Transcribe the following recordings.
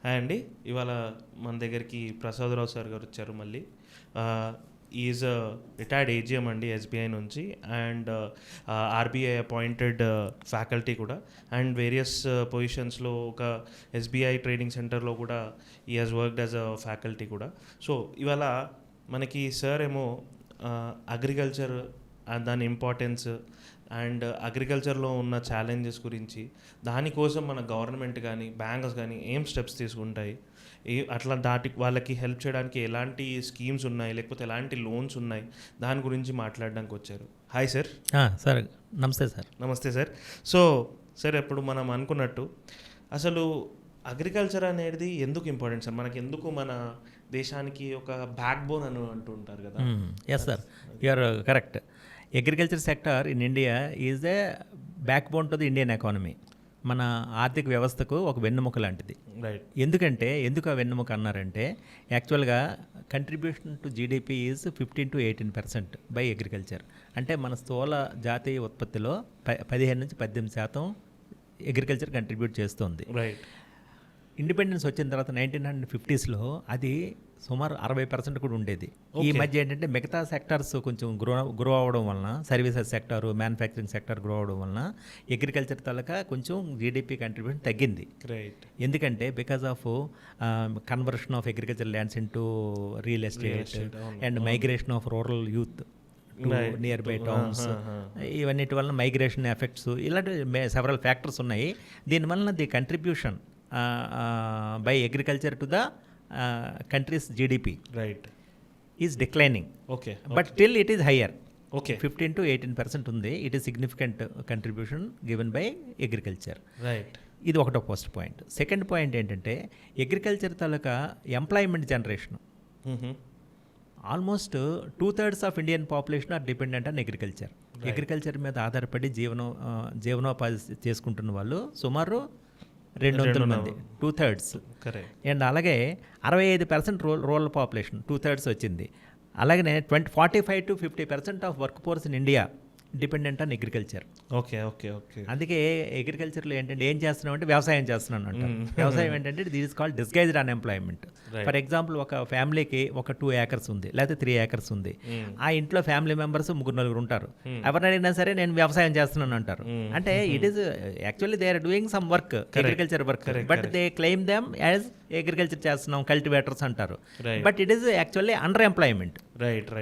Hi అండి. ఇవాళ మన దగ్గరికి ప్రసాదరావు సార్ గారు వచ్చారు మళ్ళీ. ఈజ్ రిటైర్డ్ ఏజిఎం అండి ఎస్బీఐ నుంచి, అండ్ ఆర్బీఐ అపాయింటెడ్ ఫ్యాకల్టీ కూడా, అండ్ వేరియస్ పొజిషన్స్లో ఒక ఎస్బీఐ ట్రైనింగ్ సెంటర్లో కూడా ఈ has worked as a faculty కూడా. సో ఇవాళ మనకి సార్ ఏమో అగ్రికల్చర్ దాని ఇంపార్టెన్స్ అండ్ అగ్రికల్చర్లో ఉన్న ఛాలెంజెస్ గురించి, దానికోసం మన గవర్నమెంట్ కానీ బ్యాంక్స్ కానీ ఏం స్టెప్స్ తీసుకుంటాయి, అట్లా వాళ్ళకి హెల్ప్ చేయడానికి ఎలాంటి స్కీమ్స్ ఉన్నాయి, లేకపోతే ఎలాంటి లోన్స్ ఉన్నాయి, దాని గురించి మాట్లాడడానికి వచ్చారు. Hi sir. సార్ నమస్తే సార్. నమస్తే సార్. సో సార్, ఇప్పుడు మనం అనుకున్నట్టు అసలు అగ్రికల్చర్ అనేది ఎందుకు ఇంపార్టెంట్ సార్? మనకి ఎందుకు మన దేశానికి ఒక బ్యాక్ బోన్ అని అంటుంటారు కదా. Yes sir, you are correct. Agriculture sector in India is the backbone to the Indian economy. మన ఆర్థిక వ్యవస్థకు ఒక వెన్నెముక లాంటిది. రైట్. ఎందుకు ఆ వెన్నెముక అన్నారంటే, యాక్చువల్గా contribution to GDP is 15 to 18% by agriculture. అంటే మన స్థూల జాతీయ ఉత్పత్తిలో 15-18% అగ్రికల్చర్ కంట్రిబ్యూట్ చేస్తుంది. రైట్. ఇండిపెండెన్స్ వచ్చిన తర్వాత 1950s అది సుమారు 60% కూడా ఉండేది. ఈ మధ్య ఏంటంటే మిగతా సెక్టార్స్ కొంచెం గ్రో అవ్వడం వలన, services sector, manufacturing sector grow అవ్వడం వలన అగ్రికల్చర్ తాలూకా కొంచెం జీడిపి కంట్రిబ్యూషన్ తగ్గింది. రైట్. ఎందుకంటే because of conversion of agriculture lands into real estate and migration of rural youth near by towns, ఇవన్నిటి వలన మైగ్రేషన్ ఎఫెక్ట్స్, ఇలాంటి సెవరల్ ఫ్యాక్టర్స్ ఉన్నాయి. దీనివలన the contribution by agriculture to the country's GDP right is declining. Okay. But still it is higher. Okay. 15 to 18% ఉంది. It is significant contribution given by agriculture. Right. ఇది ఒకటో first point. Second point ఏంటంటే, agriculture తాలూకా employment generation almost 2/3 of Indian population are dependent on agriculture. Agriculture మీద ఆధారపడి జీవనోపాధి చేసుకుంటున్న వాళ్ళు సుమారు 200 మంది, 2/3. అండ్ అలాగే 65% రూరల్ పాపులేషన్, 2/3 వచ్చింది. అలాగనే 45 to 50% of work force in India dependent on agriculture. Okay okay okay. అందుకే అగ్రికల్చర్లో ఏంటంటే ఏం చేస్తున్నాం అంటే వ్యవసాయం చేస్తున్నాను అంటారు. వ్యవసాయం ఏంటంటే this is called disguised unemployment. For example, ఒక ఫ్యామిలీకి ఒక 2 acres ఉంది, లేకపోతే 3 acres ఉంది. ఆ ఇంట్లో ఫ్యామిలీ మెంబర్స్ 3-4 ఉంటారు. ఎవరిని అడిగినా సరే నేను వ్యవసాయం చేస్తున్నాను అంటారు. అంటే it is actually they are doing some work, agriculture work, but they claim them as agriculture చేస్తున్నాం, కల్టివేటర్స్ అంటారు. But it is actually underemployment.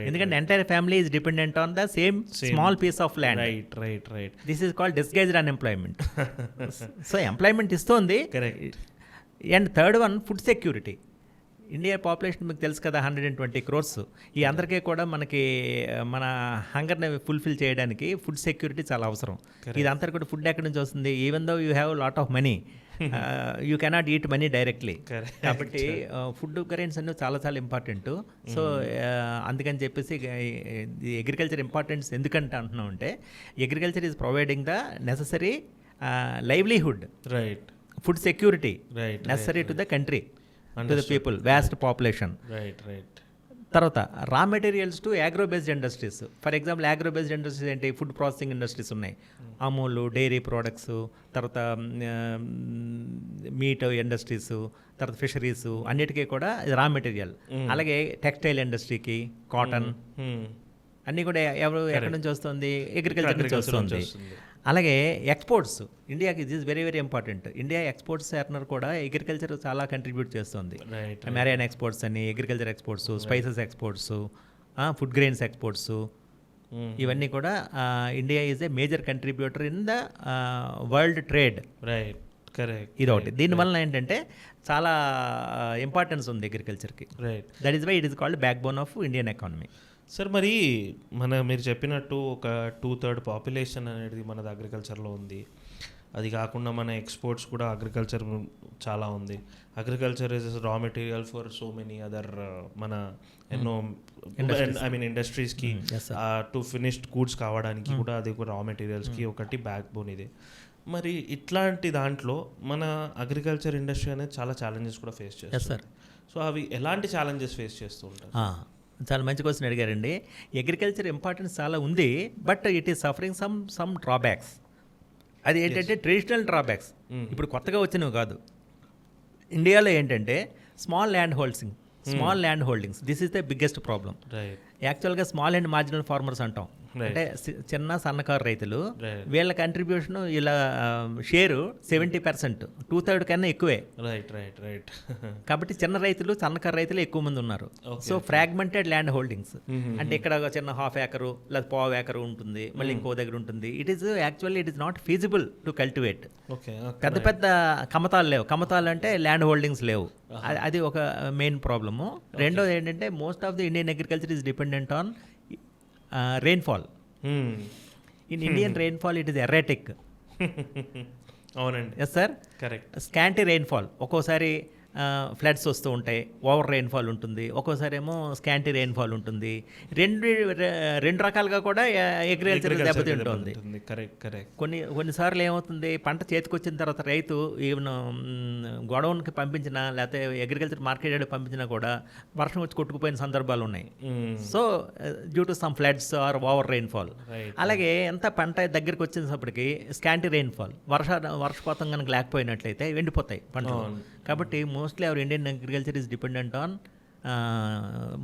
ఎందుకంటే entire family is dependent on the same small piece of land. Right. This is called disguised unemployment. So employment ఇస్తోంది. And third one, food security. India population మీకు తెలుసు కదా, 120 crores. ఈ అందరికీ కూడా మన హంగర్ని ఫుల్ఫిల్ చేయడానికి ఫుడ్ సెక్యూరిటీ చాలా అవసరం. ఇదంతా కూడా ఫుడ్ ఎక్కడి నుంచి వస్తుంది? Even though you have lot of money, you cannot eat money directly. కాబట్టి ఫుడ్ గ్రెయిన్స్ అనేవి చాలా చాలా ఇంపార్టెంట్. సో అందుకని చెప్పేసి అగ్రికల్చర్ ఇంపార్టెన్స్ ఎందుకంటే అంటున్నాం అంటే, agriculture is providing the necessary livelihood, right, food security right, necessary to the country, to the people, vast population. Right. తర్వాత raw materials to agro based industries. For example, agro based industries ఏంటి? Food processing industries ఉన్నాయి, Amul, dairy products, తర్వాత meat industries, తర్వాత fisheries, అన్నిటికీ కూడా raw material. అలాగే textile ఇండస్ట్రీకి cotton అన్నీ కూడా ఎక్కడి నుంచి వస్తుంది? అగ్రికల్చర్ నుంచి వస్తుంది. అలాగే ఎక్స్పోర్ట్స్, ఇండియాకి it is very very important. India exports earner కూడా అగ్రికల్చర్ చాలా కంట్రిబ్యూట్ చేస్తుంది. మెరైన్ ఎక్స్పోర్ట్స్ అని, agriculture exports, spices exports, food grains exports, ఇవన్నీ కూడా India is a major contributor in the world trade. Right, correct. ఇది ఒకటి. దీనివల్ల ఏంటంటే చాలా ఇంపార్టెన్స్ ఉంది అగ్రికల్చర్కి. రైట్. That is why it is called backbone of Indian economy. Sir, మరి మీరు చెప్పినట్టు ఒక 2/3 పాపులేషన్ అనేది మనది అగ్రికల్చర్లో ఉంది. అది కాకుండా మన ఎక్స్పోర్ట్స్ కూడా అగ్రికల్చర్ చాలా ఉంది. Agriculture is raw material for so many other మన ఎన్నో ఇండస్ట్రీస్కి టు ఫినిష్డ్ గూడ్స్ కావడానికి కూడా అది ఒక రా మెటీరియల్స్కి ఒకటి బ్యాక్ బోన్ ఇది. మరి ఇట్లాంటి దాంట్లో మన అగ్రికల్చర్ ఇండస్ట్రీ అనేది చాలా ఛాలెంజెస్ కూడా ఫేస్ చేస్తుంది. సో అవి ఎలాంటి ఛాలెంజెస్ ఫేస్ చేస్తూ ఉంటారు? చాలా మంచి క్వశ్చన్ అడిగారండి. అగ్రికల్చర్ ఇంపార్టెన్స్ చాలా ఉంది, but it is suffering some drawbacks. అది ఏంటంటే ట్రెడిషనల్ డ్రాబ్యాక్స్, ఇప్పుడు కొత్తగా వచ్చినవి కాదు. ఇండియాలో ఏంటంటే small land holdings this is the biggest problem. Right. యాక్చువల్గా స్మాల్ అండ్ మార్జినల్ ఫార్మర్స్ అంటాం, అంటే చిన్న సన్నకారు రైతులు. వీళ్ళ కంట్రిబ్యూషన్ ఇలా షేరు 70%, 2/3 కన్నా ఎక్కువే. Right right right. కాబట్టి చిన్న రైతులు సన్నకారు రైతులు ఎక్కువ మంది ఉన్నారు. సో ఫ్రాగ్మెంటెడ్ ల్యాండ్ హోల్డింగ్స్ అంటే ఇక్కడ ఒక చిన్న 1/2 acre లేదా 1/4 acre ఉంటుంది, మళ్ళీ ఇంకో దగ్గర ఉంటుంది. It is not feasible to cultivate. పెద్ద పెద్ద కమతాలు లేవు. కమతాలు అంటే ల్యాండ్ హోల్డింగ్స్ లేవు. అది ఒక మెయిన్ ప్రాబ్లము. రెండోది ఏంటంటే most of the Indian agriculture is dependent on rainfall. In Indian rainfall it is erratic. అవునండి. Yes sir. Correct. Scanty rainfall, ఒక్కోసారి ఫ్లడ్స్ వస్తూ ఉంటాయి, ఓవర్ రెయిన్ఫాల్ ఉంటుంది, ఒక్కోసారి ఏమో స్కాంటీ రెయిన్ఫాల్ ఉంటుంది. రెండు రకాలుగా కూడా అగ్రికల్చర్ దెబ్బతింటుంది. కొన్నిసార్లు ఏమవుతుంది, పంట చేతికొచ్చిన తర్వాత రైతు ఈవెన్ గోడౌన్కి పంపించినా లేకపోతే అగ్రికల్చర్ మార్కెట్ యార్డ్ పంపించినా కూడా వర్షం వచ్చి కొట్టుకుపోయిన సందర్భాలు ఉన్నాయి. So due to some floods or over rainfall. అలాగే ఎంత పంట దగ్గరికి వచ్చేటప్పటికి స్కాంటీ రెయిన్ఫాల్, వర్షపాతం కనుక లేకపోయినట్లయితే ఎండిపోతాయి పంటలు. కాబట్టి mostly our Indian agriculture is dependent on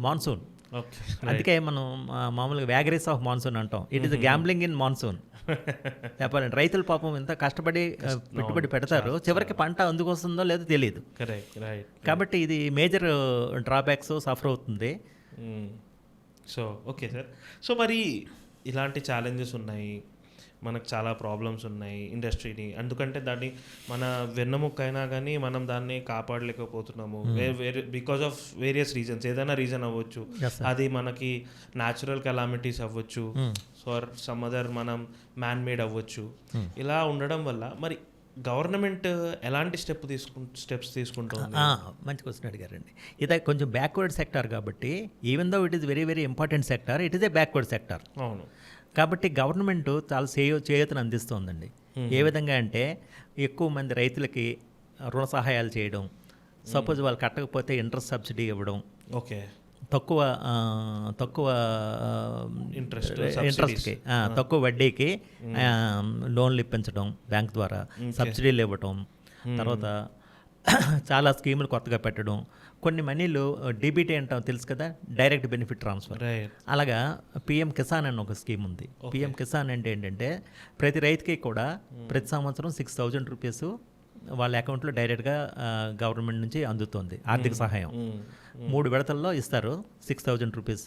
monsoon. అందుకే మనం మామూలుగా వ్యాగరీస్ ఆఫ్ మాన్సూన్ అంటాం. It is gambling in monsoon. చెప్పాలంటే రైతులు పాపం ఎంత కష్టపడి పెట్టుబడి పెడతారు, చివరికి పంట అందుకు వస్తుందో లేదో తెలియదు. కాబట్టి ఇది మేజర్ డ్రాబ్యాక్స్ సఫర్ అవుతుంది. So okay sir. సో మరి ఇలాంటి ఛాలెంజెస్ ఉన్నాయి, మనకు చాలా ప్రాబ్లమ్స్ ఉన్నాయి ఇండస్ట్రీని. ఎందుకంటే దాన్ని మన వెన్నెముక్క అయినా కానీ మనం దాన్ని కాపాడలేకపోతున్నాము బికాస్ ఆఫ్ వేరియస్ రీజన్స్. ఏదైనా రీజన్ అవ్వచ్చు, అది మనకి న్యాచురల్ కెలామిటీస్ అవ్వచ్చు, సో సమ్ అదర్ మనం మ్యాన్ మేడ్ అవ్వచ్చు. ఇలా ఉండడం వల్ల మరి గవర్నమెంట్ ఎలాంటి స్టెప్స్ తీసుకుంటుంది? మంచి క్వశ్చన్ అడిగారండి. ఇది కొంచెం బ్యాక్వర్డ్ సెక్టార్ కాబట్టి, even though it is very very important sector, it is a backward sector. అవును. కాబట్టి గవర్నమెంట్ చాలా చేయూతను అందిస్తోందండి. ఏ విధంగా అంటే ఎక్కువ మంది రైతులకి రుణ సహాయాలు చేయడం, సపోజ్ వాళ్ళు కట్టకపోతే ఇంట్రెస్ట్ సబ్సిడీ ఇవ్వడం, ఓకే, తక్కువ ఇంట్రెస్ట్కి తక్కువ వడ్డీకి లోన్లు ఇప్పించడం బ్యాంక్ ద్వారా, సబ్సిడీలు ఇవ్వటం, తర్వాత చాలా స్కీములు కొత్తగా పెట్టడం. కొన్ని మనీలు డీబీటీ అంటాం తెలుసు కదా, డైరెక్ట్ బెనిఫిట్ ట్రాన్స్ఫర్. అలాగా పిఎం కిసాన్ అని ఒక స్కీమ్ ఉంది. పిఎం కిసాన్ అంటే ఏంటంటే ప్రతి రైతుకి కూడా ప్రతి సంవత్సరం 6,000 రూపీస్ వాళ్ళ అకౌంట్లో డైరెక్ట్గా గవర్నమెంట్ నుంచి అందుతుంది ఆర్థిక సహాయం. 3 విడతల్లో ఇస్తారు 6,000 రూపీస్.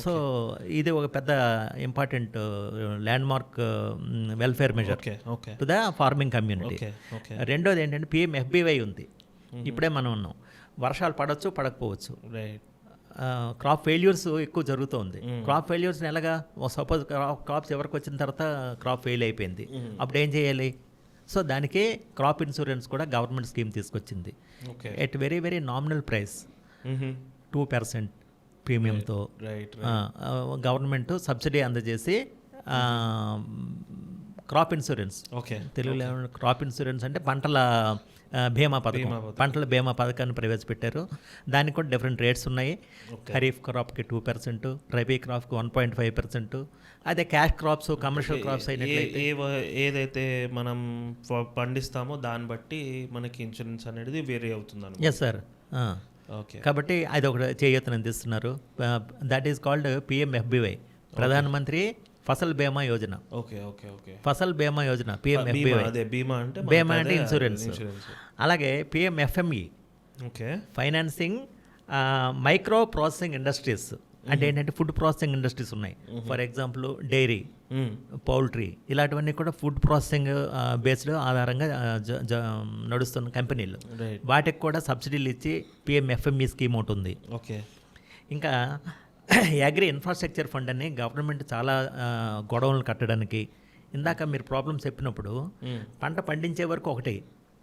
సో ఇది ఒక పెద్ద important land mark welfare measure to the farming community. రెండోది ఏంటంటే పిఎంఎఫ్బివై ఉంది. ఇప్పుడే మనం ఉన్నాం, వర్షాలు పడవచ్చు పడకపోవచ్చు, క్రాప్ ఫెయిల్యూర్స్ ఎక్కువ జరుగుతుంది. క్రాప్ ఫెయిల్యూర్స్ ఎలాగా, సపోజ్ క్రాప్స్ ఎవరికి వచ్చిన తర్వాత క్రాప్ ఫెయిల్ అయిపోయింది, అప్పుడు ఏం చేయాలి? సో దానికి క్రాప్ ఇన్సూరెన్స్ కూడా గవర్నమెంట్ స్కీమ్ తీసుకొచ్చింది. At very very nominal price 2% ప్రీమియంతో గవర్నమెంట్ సబ్సిడీ అందజేసి క్రాప్ ఇన్సూరెన్స్, తెలుగులో క్రాప్ ఇన్సూరెన్స్ అంటే పంటల బీమా పథకాన్ని ప్రవేశపెట్టారు. దానికి కూడా డిఫరెంట్ రేట్స్ ఉన్నాయి. ఖరీఫ్ క్రాప్కి 2%, రబీ క్రాప్కి 1.5%. అదే క్యాష్ క్రాప్స్, కమర్షియల్ క్రాప్స్ అయినట్లయితే ఏదైతే మనం పండిస్తామో దాన్ని బట్టి మనకి ఇన్సూరెన్స్ అనేది వేరే అవుతుంది. Yes sir. కాబట్టి అది ఒకటి చేయూతను అందిస్తున్నారు. That is called PMFBY, Pradhan Mantri Fasal బీమా యోజన. ఫసల్ బీమా యోజన పిఎంఎఫ్బివై. బీమా అంటే ఇన్సూరెన్స్. అలాగే PMFME, financing micro processing industries. అంటే ఏంటంటే ఫుడ్ ప్రాసెసింగ్ ఇండస్ట్రీస్ ఉన్నాయి. ఫర్ ఎగ్జాంపుల్ డైరీ, పౌల్ట్రీ, ఇలాంటివన్నీ కూడా ఫుడ్ ప్రాసెసింగ్ బేస్డ్ ఆధారంగా నడుస్తున్న కంపెనీలు. వాటికి కూడా సబ్సిడీలు ఇచ్చి పిఎంఎఫ్ఎంఈ స్కీమ్ ఒకటి ఉంది. ఇంకా అగ్రి ఇన్ఫ్రాస్ట్రక్చర్ ఫండ్ అని గవర్నమెంట్ చాలా గొడవలు కట్టడానికి, ఇందాక మీరు ప్రాబ్లమ్స్ చెప్పినప్పుడు పంట పండించే వరకు ఒకటి,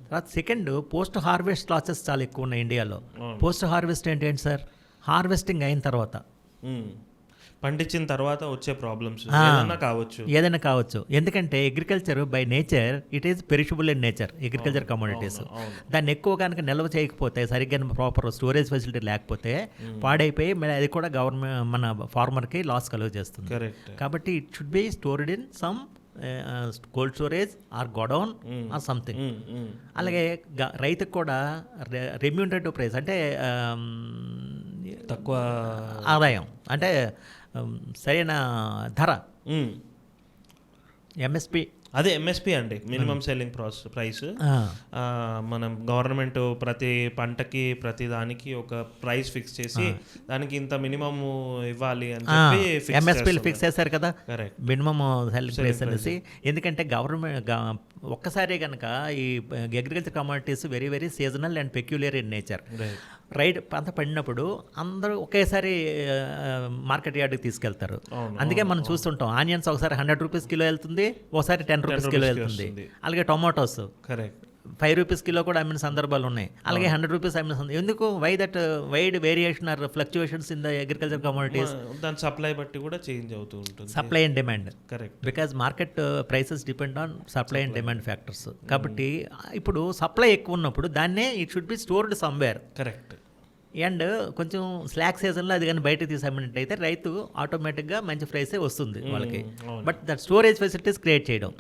తర్వాత సెకండ్ పోస్ట్ హార్వెస్ట్ లాసెస్ చాలా ఎక్కువ ఉన్నాయి ఇండియాలో. పోస్ట్ హార్వెస్ట్ ఏంటి సార్? హార్వెస్టింగ్ అయిన తర్వాత, పండించిన తర్వాత వచ్చే ప్రాబ్లమ్స్ ఏదైనా కావచ్చు. ఎందుకంటే agriculture by nature it is perishable in nature. Agriculture commodities దాన్ని ఎక్కువ కనుక నిల్వ చేయకపోతే, సరిగ్గా ప్రాపర్ స్టోరేజ్ ఫెసిలిటీ లేకపోతే పాడైపోయి అది కూడా గవర్నమెంట్ మన ఫార్మర్కి లాస్ కలుగజేస్తుంది. కాబట్టి it should be stored in some cold storage are godown or something. అలాగే రైతుకు కూడా రెమ్యూనరేటివ్ ప్రైస్ అంటే తక్కువ ఆదాయం అంటే సరైన ధర ఎంఎస్పి, అదే ఎంఎస్పి అండి, మినిమం సెల్లింగ్ ప్రైస్. మనం గవర్నమెంట్ ప్రతి పంటకి ప్రతి దానికి ఒక ప్రైస్ ఫిక్స్ చేసి దానికి ఇంత మినిమం ఇవ్వాలి అని చెప్పి ఎంఎస్పీలు ఫిక్స్ చేశారు కదా, కరెక్ట్, మినిమం సెల్లింగ్ ప్రైస్ అనేసి. ఎందుకంటే గవర్నమెంట్ ఒక్కసారి కనుక ఈ agriculture commodities very very seasonal and peculiar in nature. Right పంట పడినప్పుడు అందరూ ఒకేసారి మార్కెట్ యార్డ్కి తీసుకెళ్తారు. అందుకే మనం చూస్తుంటాం ఆనియన్స్ ఒకసారి 100 రూపీస్ కిలో వెళ్తుంది, ఒకసారి 10 రూపీస్ కిలో వెళ్తుంది. అలాగే టొమాటోస్ కరెక్ట్ 5 రూపీస్ కిలో కూడా అమ్మిన సందర్భాలు ఉన్నాయి. అలాగే 100 రూపీస్ అమ్మిన సందర్భం. ఎందుకు why that wide variation or fluctuations in the agriculture commodities? దాని సప్లై బట్టి కూడా చేంజ్ అవుతూ ఉంటుంది. Supply and demand, correct, because market prices depend on supply and demand factors. కాబట్టి ఇప్పుడు సప్లై ఎక్కువ ఉన్నప్పుడు దాన్నే it should be stored somewhere. Correct. And కొంచెం స్లాక్ సీజన్లో అది కానీ బయటకు తీసామన్నట్టయితే రైతు ఆటోమేటిక్గా మంచి ప్రైసే వస్తుంది వాళ్ళకి. But that storage facilities create చేయడం,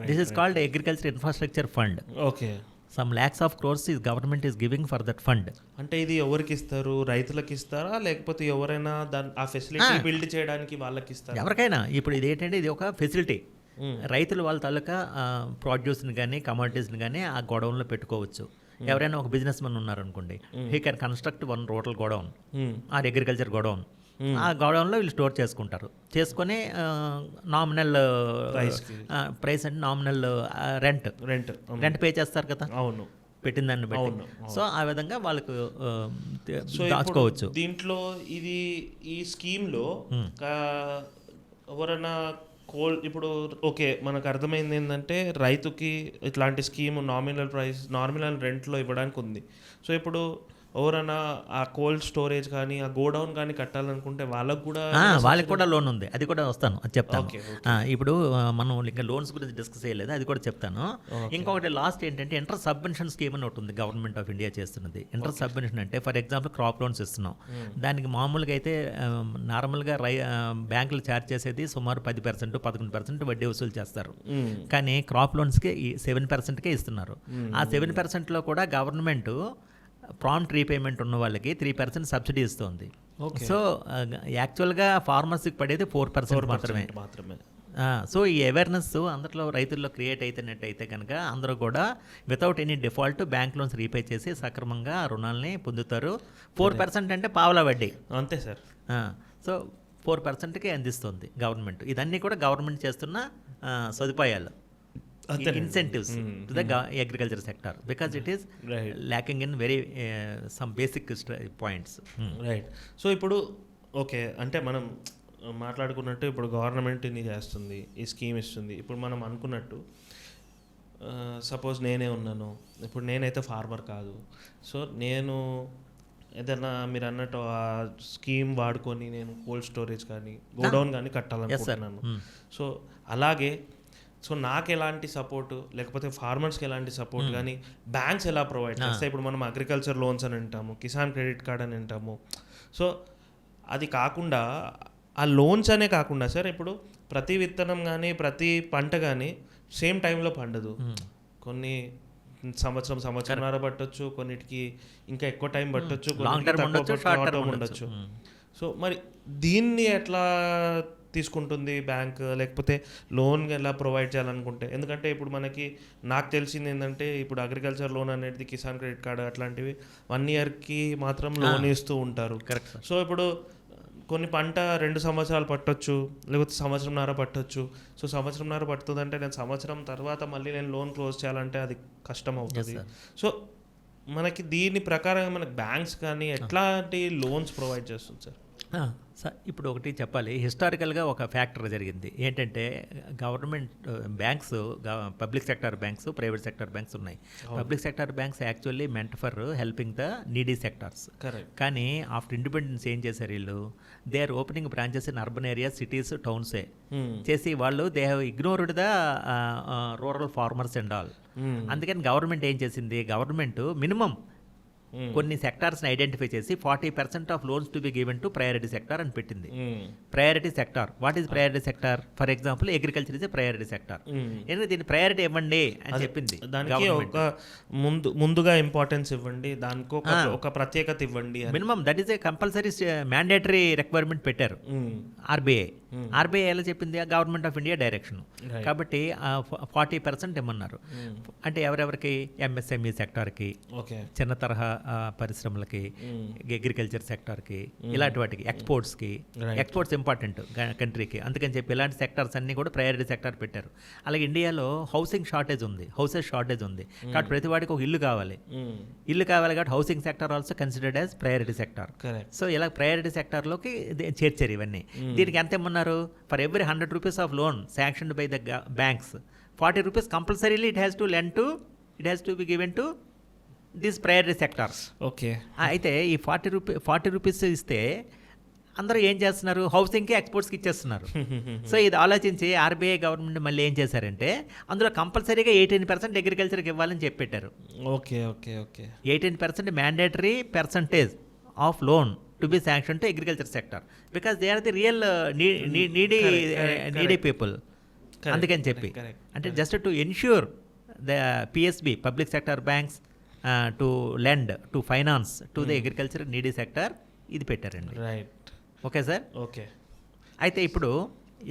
this is called agriculture infrastructure fund. Okay, some lakhs of crores is government is giving for that fund. అంటే ఇది ఎవరికి ఇస్తారు? రైతులకు ఇస్తారా లేకపోతే ఎవరైనా దాని ఆ ఫెసిలిటీ బిల్డ్ చేయడానికి వాళ్ళకి ఇస్తారా? ఎవరికైనా. ఇప్పుడు ఇది ఏంటంటే ఇది ఒక ఫెసిలిటీ. రైతులు వాళ్ళ తాలూకా ప్రొడ్యూస్ని కానీ కమోడిటీస్ని కానీ ఆ గోడౌన్లో పెట్టుకోవచ్చు. ఎవరైనా ఒక బిజినెస్ మెన్ ఉన్నారనుకోండి, he can construct one rural godown or agriculture godown. ఆ గోడౌన్లో వీళ్ళు స్టోర్ చేసుకుంటారు. చేసుకొని నామినల్ ప్రైస్ అంటే నామినల్ రెంట్ పే చేస్తారు కదా, అవును, పెట్టిన దాన్ని బట్టి. సో ఆ విధంగా వాళ్ళకు దాచుకోవచ్చు. దీంట్లో ఇది ఈ స్కీమ్లో ఎవరైనా ఇప్పుడు ఓకే, మనకు అర్థమైంది ఏంటంటే రైతుకి ఇట్లాంటి స్కీమ్ నామినల్ రెంట్లో ఇవ్వడానికి ఉంది. సో ఇప్పుడు ఎవరైనా ఆ కోల్డ్ స్టోరేజ్ కానీ ఆ గోడౌన్ కానీ కట్టాలనుకుంటే వాళ్ళకు కూడా లోన్ ఉంది. అది కూడా వస్తాను, అది చెప్తాను. ఇప్పుడు మనం ఇంకా లోన్స్ గురించి డిస్కస్ చేయలేదు, అది కూడా చెప్తాను. ఇంకొకటి లాస్ట్ ఏంటంటే ఇంటర్ సబ్వెన్షన్ స్కీమ్ అని ఒకటి ఉంది గవర్నమెంట్ ఆఫ్ ఇండియా చేస్తున్నది. ఇంటర్ సబ్వెన్షన్ అంటే ఫర్ ఎగ్జాంపుల్ క్రాప్ లోన్స్ ఇస్తున్నాం. దానికి మామూలుగా అయితే నార్మల్గా బ్యాంకులు ఛార్జ్ చేసేది సుమారు 10%, 11% వడ్డీ వసూలు చేస్తారు. కానీ క్రాప్ లోన్స్కి 7%కే ఇస్తున్నారు. ఆ 7%లో కూడా గవర్నమెంట్ ప్రాంప్ట్ రీపేమెంట్ ఉన్న వాళ్ళకి 3% సబ్సిడీ ఇస్తుంది. సో యాక్చువల్గా ఫార్మర్స్కి పడేది 4% మాత్రమే. సో ఈ అవేర్నెస్ అందరిలో రైతుల్లో క్రియేట్ అయితేనట్టయితే కనుక అందరూ కూడా without any default bank loans repay చేసి సక్రమంగా రుణాలని పొందుతారు. 4% అంటే పావలా వడ్డీ, అంతే సార్. సో 4%కి అందిస్తుంది గవర్నమెంట్. ఇదన్నీ కూడా గవర్నమెంట్ చేస్తున్న సదుపాయాలు, incentives to the agriculture sector, because it is lacking in very some basic points. Right. So ఇప్పుడు ఓకే, అంటే మనం మాట్లాడుకున్నట్టు ఇప్పుడు గవర్నమెంట్ ఇన్ని చేస్తుంది, ఈ స్కీమ్ ఇస్తుంది. ఇప్పుడు మనం అనుకున్నట్టు సపోజ్ నేనే ఉన్నాను, ఇప్పుడు నేనైతే ఫార్మర్ కాదు. సో నేను ఏదైనా మీరు అన్నట్టు ఆ స్కీమ్ వాడుకొని నేను కోల్డ్ స్టోరేజ్ కానీ గోడౌన్ కానీ కట్టాలనుకుంటున్నాను. సో అలాగే సో నాకు ఎలాంటి సపోర్టు లేకపోతే ఫార్మర్స్కి ఎలాంటి సపోర్ట్ కానీ బ్యాంక్స్ ఎలా ప్రొవైడ్ చేస్తాయి? ఇప్పుడు మనం అగ్రికల్చర్ లోన్స్ అని అంటాము, కిసాన్ క్రెడిట్ కార్డ్ అని అంటాము. సో అది కాకుండా ఆ లోన్స్ అనే కాకుండా సార్ ఇప్పుడు ప్రతి విత్తనం కానీ ప్రతి పంట కానీ సేమ్ టైంలో పండదు. కొన్ని సంవత్సరంన్నర పట్టొచ్చు, కొన్నిటికి ఇంకా ఎక్కువ టైం పట్టొచ్చు, ఉండొచ్చు. సో మరి దీన్ని ఎట్లా తీసుకుంటుంది బ్యాంక్, లేకపోతే లోన్ ఎలా ప్రొవైడ్ చేయాలనుకుంటే? ఎందుకంటే ఇప్పుడు నాకు తెలిసింది ఏంటంటే ఇప్పుడు అగ్రికల్చర్ లోన్ అనేది కిసాన్ క్రెడిట్ కార్డ్ అట్లాంటివి 1 ఇయర్కి మాత్రం లోన్ ఇస్తూ ఉంటారు. కరెక్ట్. సో ఇప్పుడు కొన్ని పంట 2 సంవత్సరాలు పట్టొచ్చు, లేకపోతే సంవత్సరంన్నర పట్టొచ్చు. సో సంవత్సరంన్నర పడుతుందంటే నేను సంవత్సరం తర్వాత మళ్ళీ నేను లోన్ క్లోజ్ చేయాలంటే అది కష్టం అవుతుంది. సో మనకి దీని ప్రకారం మనకి బ్యాంక్స్ కానీ ఎట్లాంటి లోన్స్ ప్రొవైడ్ చేస్తుంది సార్? సార్ ఇప్పుడు ఒకటి చెప్పాలి, హిస్టారికల్గా ఒక ఫ్యాక్టర్ జరిగింది ఏంటంటే government banks, public sector banks, private sector banks ఉన్నాయి. Public sector banks actually meant for helping the needy sectors. కానీ ఆఫ్టర్ ఇండిపెండెన్స్ ఏం చేశారు వీళ్ళు? They are opening branches in urban areas, cities, టౌన్సే చేసి వాళ్ళు they have ignored the rural farmers and all. అందుకని government ఏం చేసింది? గవర్నమెంట్ మినిమం కొన్ని సెక్టార్స్ని ఐడెంటిఫై చేసి 40% of loans to be given to priority sector అని పెట్టింది. Priority sector, what is priority sector? For example agriculture is a priority sector. ఎందుకంటే దీన్ని ప్రయారిటీ ఇవ్వండి అని చెప్పింది. దానికి ఒక ముందుగా ఇంపార్టెన్స్ ఇవ్వండి, దానికి ఒక ప్రత్యేకత ఇవ్వండి. Minimum that is a compulsory mandatory requirement పెట్టారు ఆర్బీఐ. ఆర్బీఐ ఎలా చెప్పింది? Government of India direction. కాబట్టి 40% ఇమ్మన్నారు. అంటే ఎవరెవరికి? ఎంఎస్ఎంఈ సెక్టార్కి, చిన్న తరహా పరిశ్రమలకి, అగ్రికల్చర్ సెక్టార్కి, ఇలాంటి వాటికి, ఎక్స్పోర్ట్స్కి. ఎక్స్పోర్ట్స్ ఇంపార్టెంట్ కంట్రీకి, అందుకని చెప్పి ఇలాంటి సెక్టార్స్ అన్నీ కూడా ప్రయారిటీ సెక్టార్ పెట్టారు. అలాగే ఇండియాలో హౌసింగ్ షార్టేజ్ ఉంది, హౌసెస్ షార్టేజ్ ఉంది. కాబట్టి ప్రతి వాడికి ఒక ఇల్లు కావాలి. ఇల్లు కావాలి కాబట్టి housing sector also considered as priority sector. So ఇలా ప్రయారిటీ సెక్టార్లోకి చేర్చారు ఇవన్నీ. దీనికి ఎంత ఇమ్మన్నారు? For every 100 rupees of loan sanctioned by the banks, 40 rupees compulsorily it has to be given to this priority sectors. Okay. అయితే ఈ 40 రూపీస్ ఇస్తే అందరూ ఏం చేస్తున్నారు? హౌసింగ్కి, ఎక్స్పోర్ట్స్కి ఇచ్చేస్తున్నారు. సో ఇది ఆలోచించి ఆర్బీఐ గవర్నమెంట్ మళ్ళీ ఏం చేశారంటే అందులో కంపల్సరీగా 18% అగ్రికల్చర్కి ఇవ్వాలని చెప్పెట్టారు. Okay okay okay 18% mandatory percentage of loan to be sanction to agriculture sector, because they are the real needy people. అందుకని చెప్పి అంటే just to ensure the PSB, public sector banks, to lend, to finance to the agriculture needy sector, ఇది పెట్టారండి. Right. Okay sir. Okay. అయితే ఇప్పుడు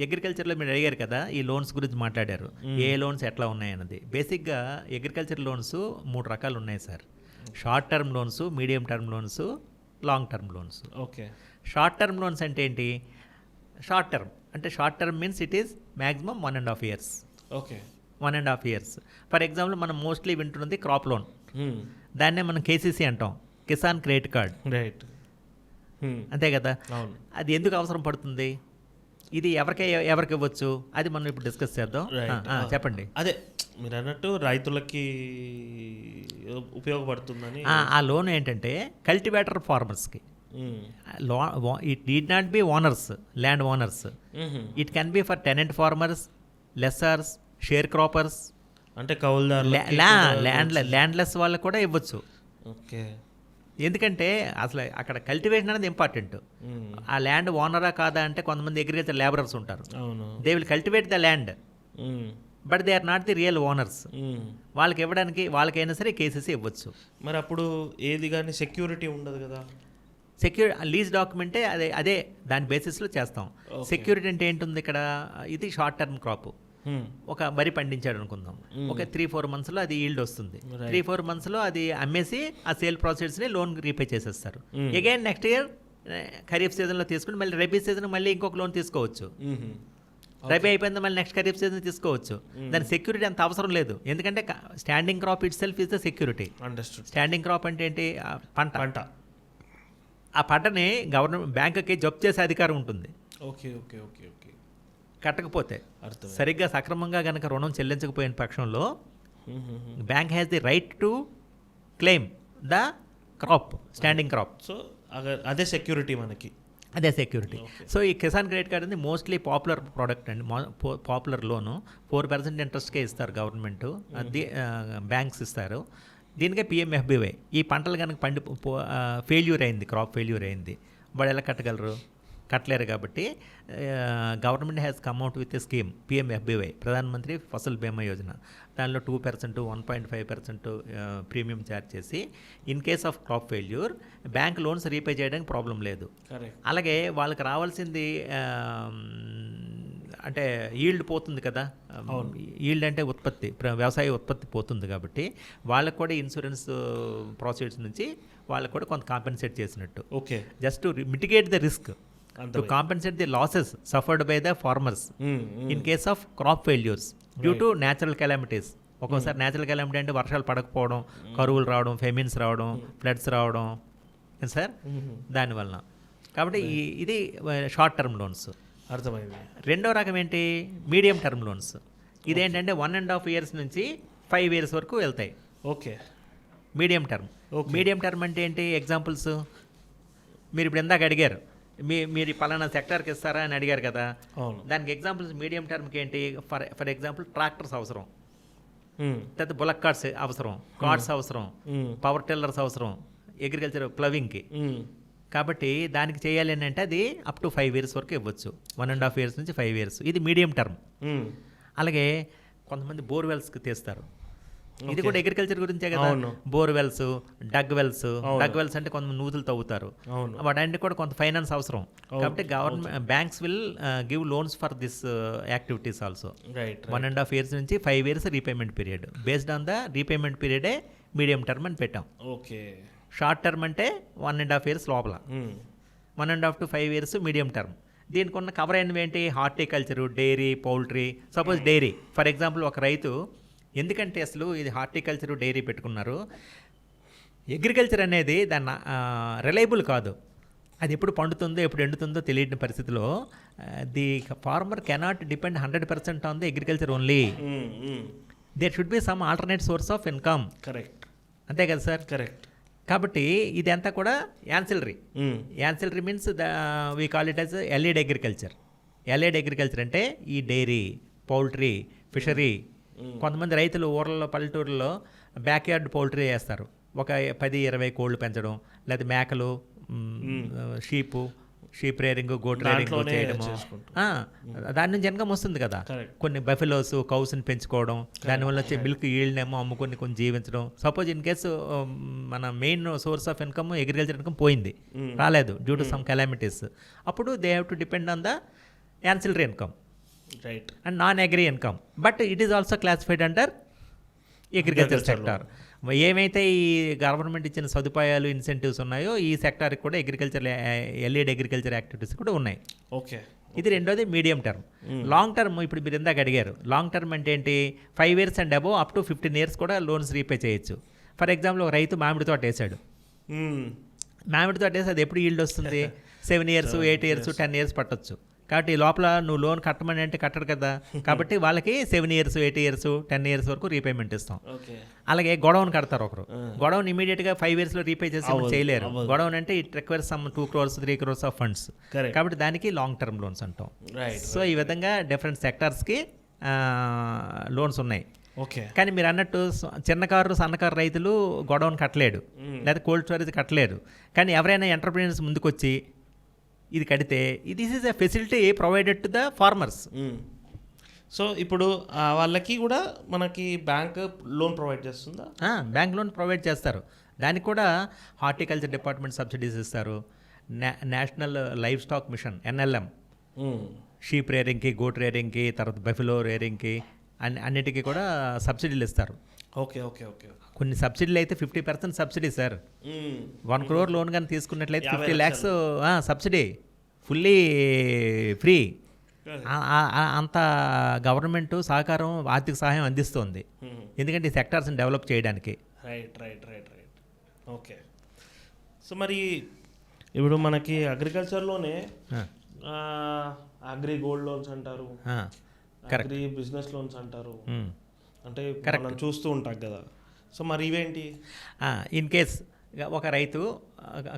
అగ్రికల్చర్లో మీరు అడిగారు కదా, ఈ లోన్స్ గురించి మాట్లాడారు, ఏ లోన్స్ ఎట్లా ఉన్నాయన్నది. బేసిక్గా అగ్రికల్చర్ లోన్స్ 3 రకాలు ఉన్నాయి sir. Short term loans, medium term loans, long term loans. Okay. Short term loans అంటే ఏంటి? Short term means it is maximum 1.5 years. Okay. 1.5 years. For example మనం మోస్ట్లీ వింటున్నది క్రాప్ లోన్, దాన్నే మనం కేసీసీ అంటాం, Kisan credit card. Right. అంతే కదా. అవును. అది ఎందుకు అవసరం పడుతుంది? ఇది ఎవరికి ఇవ్వచ్చు అది మనం ఇప్పుడు డిస్కస్ చేద్దాం. చెప్పండి. అదే మీరు అన్నట్టు రైతులకి ఉపయోగపడుతుందని. ఆ లోన్ ఏంటంటే కల్టివేటర్ ఫార్మర్స్కి. It need not be owners, land owners. It can be for tenant farmers, lessors, sharecroppers, అంటే కౌలుదారు, ల్యాండ్లెస్ వాళ్ళకు కూడా ఇవ్వచ్చు. ఓకే. ఎందుకంటే అసలు అక్కడ కల్టివేషన్ అనేది ఇంపార్టెంట్. ఆ ల్యాండ్ ఓనరా కాదా అంటే కొంతమంది అగ్రికల్చర్ లేబరర్స్ ఉంటారు. They will cultivate the land but they are not the real owners. వాళ్ళకి ఇవ్వడానికి వాళ్ళకైనా సరే కేసీసీ ఇవ్వచ్చు. మరి అప్పుడు ఏది కానీ సెక్యూరిటీ ఉండదు కదా. లీజ్ డాక్యుమెంటే అదే దాని బేసిస్లో చేస్తాం. సెక్యూరిటీ అంటే ఏంటుంది ఇక్కడ? ఇది షార్ట్ టర్మ్ క్రాప్. ఒక వరి పండించాడు అనుకుందాం, ఒక 3-4 monthsలో అది ఈల్డ్ వస్తుంది. 3-4 monthsలో అది అమ్మేసి ఆ సేల్ ప్రాసెస్ని లోన్ రీపే చేసేస్తారు. అగైన్ నెక్స్ట్ ఇయర్ ఖరీఫ్ సీజన్లో తీసుకుని మళ్ళీ రబీ సీజన్ మళ్ళీ ఇంకొక లోన్ తీసుకోవచ్చు. రబీ అయిపోయింది మళ్ళీ నెక్స్ట్ ఖరీఫ్ సీజన్ తీసుకోవచ్చు. దాని సెక్యూరిటీ అంత అవసరం లేదు, ఎందుకంటే standing crop it self is the security. Standing crop అంటే ఏంటి? పంట. ఆ పంటని గవర్నమెంట్ బ్యాంకుకి జప్తు చేసే అధికారం ఉంటుంది. Okay okay okay okay. కట్టకపోతే, సరిగ్గా సక్రమంగా కనుక రుణం చెల్లించకపోయిన పక్షంలో bank has the right to claim the crop, standing crop. So అదే సెక్యూరిటీ మనకి, అదే సెక్యూరిటీ. సో ఈ కిసాన్ క్రెడిట్ కార్డ్ అనేది మోస్ట్లీ పాపులర్ ప్రోడక్ట్ అండి, పాపులర్ లోను. 4% ఇంట్రెస్ట్కే ఇస్తారు గవర్నమెంట్, అది బ్యాంక్స్ ఇస్తారు. దీనికే పిఎంఎఫ్బివై. ఈ పంటలు కనుక ఫెయిల్యూర్ అయింది, క్రాప్ ఫెయిల్యూర్ అయింది, వాడు ఎలా కట్టగలరు? కట్టలేరు. కాబట్టి government has come out with a scheme, PMFBY, ప్రధానమంత్రి ఫసల్ బీమా యోజన. దానిలో 2%, 1.5% ప్రీమియం ఛార్జ్ చేసి in case of crop failure bank loans repay చేయడానికి ప్రాబ్లం లేదు. అలాగే వాళ్ళకి రావాల్సింది అంటే ఈల్డ్ పోతుంది కదా, ఈల్డ్ అంటే ఉత్పత్తి, వ్యవసాయ ఉత్పత్తి పోతుంది. కాబట్టి వాళ్ళకు కూడా ఇన్సూరెన్స్ ప్రాసెస్ నుంచి వాళ్ళకు కూడా కొంత కాంపెన్సేట్ చేసినట్టు. Okay. Just to mitigate the risk, to compensate the losses suffered by the farmers in case of crop failures due to natural calamities. ఒక్కోసారి న్యాచురల్ కెలామిటీ అంటే వర్షాలు పడకపోవడం, కరువులు రావడం, ఫెమిన్స్ రావడం, ఫ్లడ్స్ రావడం సార్, దానివల్ల. కాబట్టి ఇది షార్ట్ టర్మ్ లోన్స్. అర్థమైంది. రెండో రకం ఏంటి? Medium term loans. ఇదేంటంటే 1.5 years నుంచి 5 years వరకు వెళ్తాయి. Okay. Medium term. Medium term అంటే ఏంటి? ఎగ్జాంపుల్స్ మీరు ఇప్పుడు ఇందాక అడిగారు, మీరు పలానా సెక్టార్కి ఇస్తారా అని అడిగారు కదా. దానికి ఎగ్జాంపుల్స్ మీడియం టర్మ్కి ఏంటి? ఫర్ ఎగ్జాంపుల్ ట్రాక్టర్స్ అవసరం, తర్వాత బులక్ కార్డ్స్ అవసరం, కార్డ్స్ అవసరం, పవర్ టిల్లర్స్ అవసరం, అగ్రికల్చర్ ప్లవింగ్కి. కాబట్టి దానికి చేయాలి అని అంటే అది అప్ టు 5 years వరకు ఇవ్వచ్చు, 1.5 years నుంచి 5 years. ఇది మీడియం టర్మ్. అలాగే కొంతమంది బోర్వెల్స్కి తీస్తారు, ఇది కూడా అగ్రికల్చర్ గురించే కదా. బోర్వెల్స్, డగ్ వెల్స్ అంటే కొంత నూతులు తవ్వుతారు, వాటి కూడా కొంత ఫైనాన్స్ అవసరం. కాబట్టి government banks will give loans for this activities also. 1.5 years నుంచి 5 years repayment period. Based on the repayment పీరియడే మీడియం టర్మ్ అని పెట్టాం. షార్ట్ టర్మ్ అంటే 1.5 years లోపల, 1.5 to 5 years మీడియం టర్మ్. దీనికి ఉన్న కవర్ అయినవి ఏంటి? Horticulture, dairy, poultry. Suppose dairy for example, ఒక రైతు, ఎందుకంటే అసలు ఇది హార్టికల్చరు, డైరీ పెట్టుకున్నారు, అగ్రికల్చర్ అనేది దాన్ని రిలయబుల్ కాదు. అది ఎప్పుడు పండుతుందో ఎప్పుడు ఎండుతుందో తెలియని పరిస్థితిలో the farmer cannot depend 100% on the agriculture only. There should be some alternate source of income. Correct, అంతే కదా సార్? కరెక్ట్. కాబట్టి ఇదంతా కూడా ancillary. Ancillary means we call it as allied agriculture. Allied agriculture అంటే ఈ డైరీ, పౌల్ట్రీ, ఫిషరీ. కొంతమంది రైతులు ఊర్లలో, పల్లెటూరులో బ్యాక్ యార్డ్ పౌల్ట్రీ వేస్తారు. ఒక 10-20 కోళ్ళు పెంచడం, లేదా మేకలు, షీప్ రేరింగ్, గోట్ రేరింగ్ చేయడము. దాని నుంచి ఇన్కమ్ వస్తుంది కదా. కొన్ని బఫెలోస్, కౌస్ని పెంచుకోవడం, దానివల్ల వచ్చే మిల్క్ ఈల్డ్ ఏమో అమ్ముకొని కొంచెం జీవించడం. సపోజ్ ఇన్ కేసు మన main source of income agriculture income పోయింది, రాలేదు డ్యూ టు సమ్ కెలామిటీస్, అప్పుడు they have to depend on the ancillary income and non agri income. But it is also classified under agriculture sector. ఏమైతే ఈ government ఇచ్చిన సదుపాయాలు, incentives ఉన్నాయో ఈ సెక్టార్కి కూడా అగ్రికల్చర్, ఎల్ఈడి అగ్రికల్చర్ యాక్టివిటీస్ కూడా ఉన్నాయి. ఓకే, ఇది రెండోది మీడియం టర్మ్. లాంగ్ టర్మ్ ఇప్పుడు మీరు ఇందాక అడిగారు, లాంగ్ టర్మ్ అంటే ఏంటి? 5 years and above up to 15 years కూడా లోన్స్ రీపే చేయొచ్చు. ఫర్ ఎగ్జాంపుల్, ఒక రైతు మామిడి తోట వేసాడు. మామిడి తోట వేసి అది ఎప్పుడు ఈల్డ్ వస్తుంది? 7 years, 8 years, 10 years పట్టొచ్చు. కాబట్టి ఈ లోపల నువ్వు లోన్ కట్టమని అంటే కట్టడు కదా. కాబట్టి వాళ్ళకి 7 years, 8 years, 10 years వరకు రీపేమెంట్ ఇస్తాం. అలాగే గొడవన్ కడతారు ఒకరు. గొడవన్ ఇమీడియట్గా 5 yearsలో రీపే చేసి చేయలేరు. గొడవన్ అంటే it requires some 2 crores, 3 crores of funds. కాబట్టి దానికి లాంగ్ టర్మ్ లోన్స్ అంటాం. సో ఈ విధంగా డిఫరెంట్ సెక్టార్స్కి లోన్స్ ఉన్నాయి. కానీ మీరు అన్నట్టు చిన్నకారు, సన్నకారు రైతులు గొడవన్ కట్టలేడు, లేదా కోల్డ్ స్టోరేజ్ కట్టలేరు. కానీ ఎవరైనా ఎంటర్ప్రీనర్స్ ముందుకొచ్చి ఇది కడితే this is a facility provided to the farmers. So ఇప్పుడు వాళ్ళకి కూడా మనకి బ్యాంక్ లోన్ ప్రొవైడ్ చేస్తుందా? బ్యాంక్ లోన్ ప్రొవైడ్ చేస్తారు. దానికి కూడా హార్టికల్చర్ డిపార్ట్మెంట్ సబ్సిడీస్ ఇస్తారు. National livestock mission, NLM, sheep రేరింగ్కి, గోట్ రేరింగ్కి, తర్వాత బఫెలో రేరింగ్కి అన్నిటికీ కూడా సబ్సిడీలు ఇస్తారు. Okay okay okay. కొన్ని సబ్సిడీలు అయితే 50% సబ్సిడీ సార్. 1 crore లోన్ కానీ తీసుకున్నట్లయితే 50 lakhs సబ్సిడీ, ఫుల్లీ ఫ్రీ. అంత గవర్నమెంట్ సహకారం, ఆర్థిక సహాయం అందిస్తుంది. ఎందుకంటే ఈ సెక్టార్స్ని డెవలప్ చేయడానికి. రైట్. ఓకే. సో మరి ఇప్పుడు మనకి అగ్రికల్చర్లోనే అగ్రి గోల్డ్ లోన్స్ అంటారు, అగ్రి బిజినెస్ లోన్స్ అంటారు, అంటే మనం చూస్తూ ఉంటాం కదా. సో మరి ఇవేంటి? ఇన్ కేస్ ఒక రైతు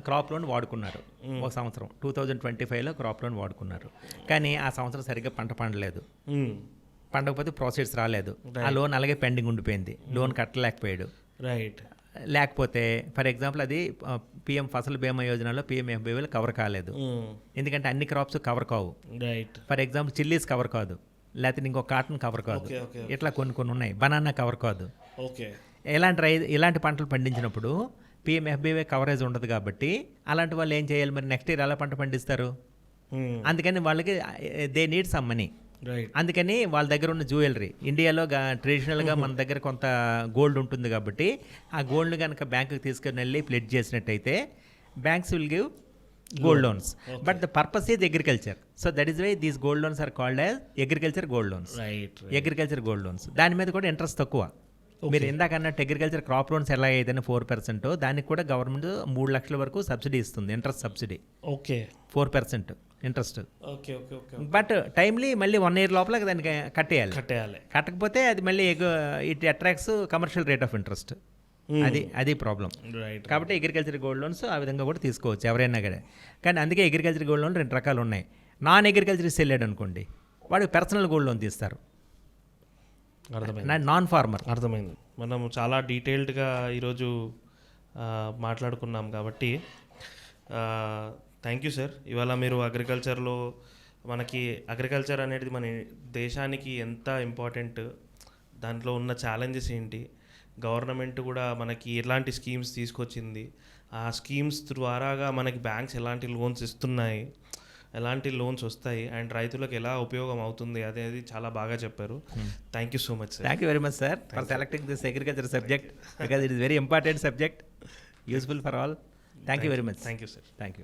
క్రాప్ లోన్ వాడుకున్నారు ఒక సంవత్సరం, 2025లో క్రాప్ లోన్ వాడుకున్నారు. కానీ ఆ సంవత్సరం సరిగ్గా పంట పండలేదు, పండకపోతే ప్రాసెస్ రాలేదు, ఆ లోన్ అలాగే పెండింగ్ ఉండిపోయింది, లోన్ కట్టలేకపోయాడు. లేకపోతే ఫర్ ఎగ్జాంపుల్ అది PM ఫసల్ బీమా యోజనలో PMFBY కవర్ కాలేదు, ఎందుకంటే అన్ని క్రాప్స్ కవర్ కావు. ఫర్ ఎగ్జాంపుల్ చిల్లీస్ కవర్ కాదు, లేకపోతే ఇంకో కాటన్ కవర్ కాదు, ఇట్లా కొన్ని ఉన్నాయి, బనానా కవర్ కాదు. ఇలాంటి పంటలు పండించినప్పుడు PMFBY కవరేజ్ ఉండదు. కాబట్టి అలాంటి వాళ్ళు ఏం చేయాలి మరి? నెక్స్ట్ ఇయర్ ఎలా పంట పండిస్తారు? అందుకని వాళ్ళకి దే నీడ్ సమ్ మనీ. అందుకని వాళ్ళ దగ్గర ఉన్న జ్యువెలరీ, ఇండియాలో ట్రెడిషనల్గా మన దగ్గర కొంత గోల్డ్ ఉంటుంది కాబట్టి ఆ గోల్డ్ కనుక బ్యాంకుకి తీసుకుని వెళ్ళి ప్లెడ్జ్ చేసినట్టయితే banks will give gold loans. But the purpose is agriculture. So that is why these gold loans are called as agriculture gold loans. Agriculture gold loans. దాని మీద కూడా ఇంట్రెస్ట్ తక్కువ. మీరు ఇందాక అన్నట్టు అగ్రికల్చర్ క్రాప్ లోన్స్ ఎలా అయితే 4%, దానికి కూడా గవర్నమెంట్ 3 లక్షల వరకు సబ్సిడీ ఇస్తుంది, interest subsidy. 4% interest. But timely మళ్ళీ 1 year లోపల దానికి కట్టేయాలి. కట్టకపోతే అది మళ్ళీ it attracts commercial rate of interest. అది ప్రాబ్లం. కాబట్టి అగ్రికల్చర్ గోల్డ్ లోన్స్ ఆ విధంగా కూడా తీసుకోవచ్చు ఎవరైనా కూడా. కానీ అందుకే అగ్రికల్చర్ గోల్డ్ లోన్ 2 రకాలు ఉన్నాయి. నాన్ అగ్రికల్చర్ వెళ్ళాడు అనుకోండి, వాడు పర్సనల్ గోల్డ్ లోన్ తీస్తారు. Non farmer. అర్థమైంది. మనం చాలా డీటెయిల్డ్గా ఈరోజు మాట్లాడుకున్నాం కాబట్టి థ్యాంక్ యూ సార్. ఇవాళ మీరు అగ్రికల్చర్లో మనకి అగ్రికల్చర్ అనేది మన దేశానికి ఎంత ఇంపార్టెంట్, దాంట్లో ఉన్న ఛాలెంజెస్ ఏంటి, గవర్నమెంట్ కూడా మనకి ఎలాంటి స్కీమ్స్ తీసుకొచ్చింది, ఆ స్కీమ్స్ ద్వారాగా మనకి బ్యాంక్స్ ఎలాంటి లోన్స్ ఇస్తున్నాయి, ఎలాంటి లోన్స్ వస్తాయి అండ్ రైతులకు ఎలా ఉపయోగం అవుతుంది అనేది చాలా బాగా చెప్పారు. Thank you so much sir. Thank you very much sir for selecting this agriculture subject because it is very important subject, useful for all. Thank you very much. Thank you sir. Thank you.